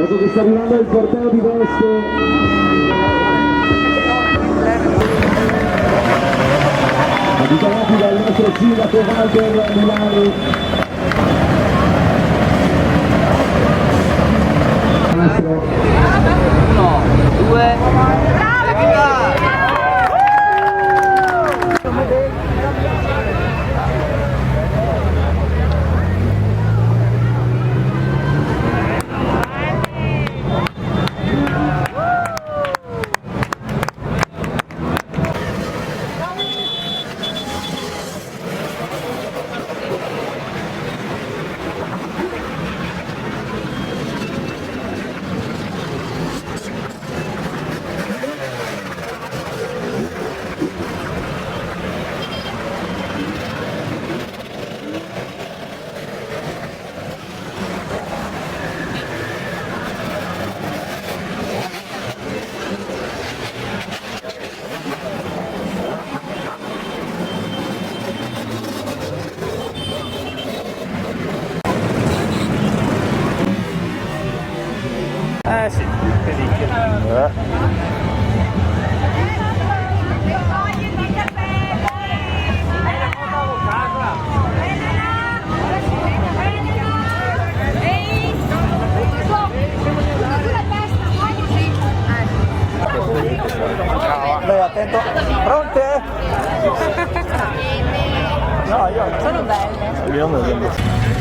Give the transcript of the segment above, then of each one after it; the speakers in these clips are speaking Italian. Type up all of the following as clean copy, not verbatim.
Adesso che sta arrivando il corteo di veste, abituati dal nostro sindaco Walter Milani. Uno, due, evviva! Sì, vedi. Beh, attento. Pronte? No, io... Sono belle. Io non vedo.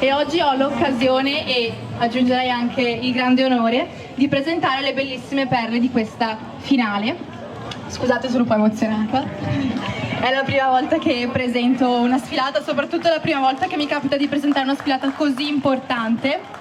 E oggi ho l'occasione e aggiungerei anche il grande onore di presentare le bellissime perle di questa finale. Scusate, sono un po' emozionata. È la prima volta che presento una sfilata, soprattutto la prima volta che mi capita di presentare una sfilata così importante.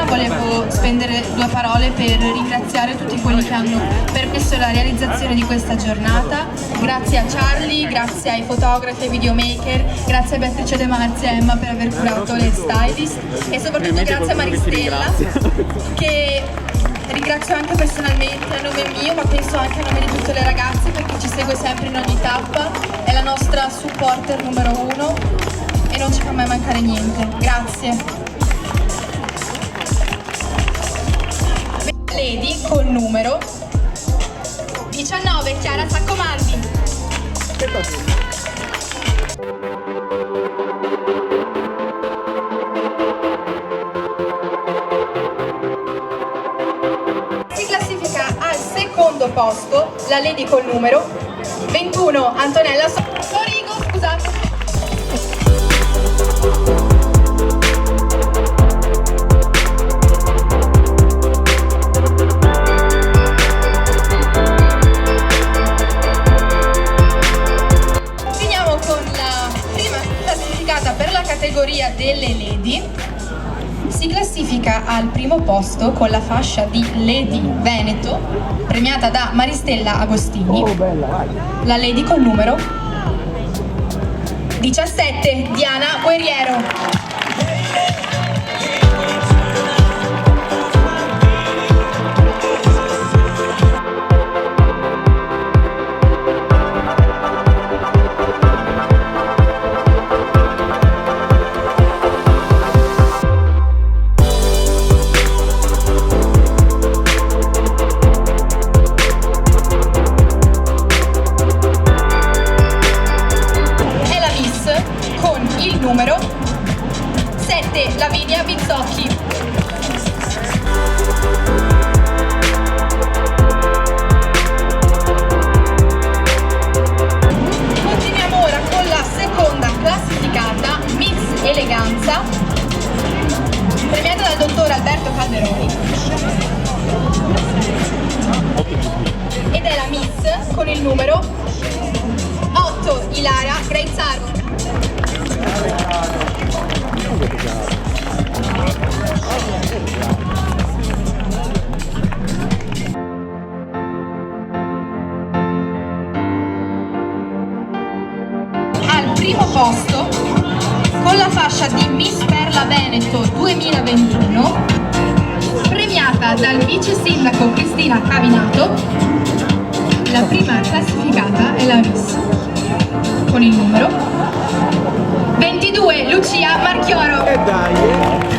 Volevo spendere due parole per ringraziare tutti quelli che hanno permesso la realizzazione di questa giornata. Grazie a Charlie, grazie ai fotografi e videomaker, grazie a Beatrice De Marzi e a Emma per aver curato le stylist e soprattutto grazie a Maristella che ringrazio anche personalmente a nome mio, ma penso anche a nome di tutte le ragazze perché ci segue sempre in ogni tappa, è la nostra supporter numero 1 e non ci fa mai mancare niente. Grazie. Lady col numero 19, Chiara Saccomandi. Si classifica al secondo posto la Lady col numero 21, Antonella Sorigo, scusate. Per la categoria delle Lady si classifica al primo posto con la fascia di Lady Veneto premiata da Maristella Agostini, la Lady col numero 17, Diana Guerriero. Numero 7, Lavinia Bizzocchi. Continuiamo ora con la seconda classificata, Miss Eleganza, premiata dal dottor Alberto Calderoni. Ed è la Miss con il numero 8, Ilaria Greizaro. Al primo posto, con la fascia di Miss Perla Veneto 2021, premiata dal vice sindaco Cristina Cavinato, la prima classificata è la Miss con il numero 22, Lucia Marchioro. E dai,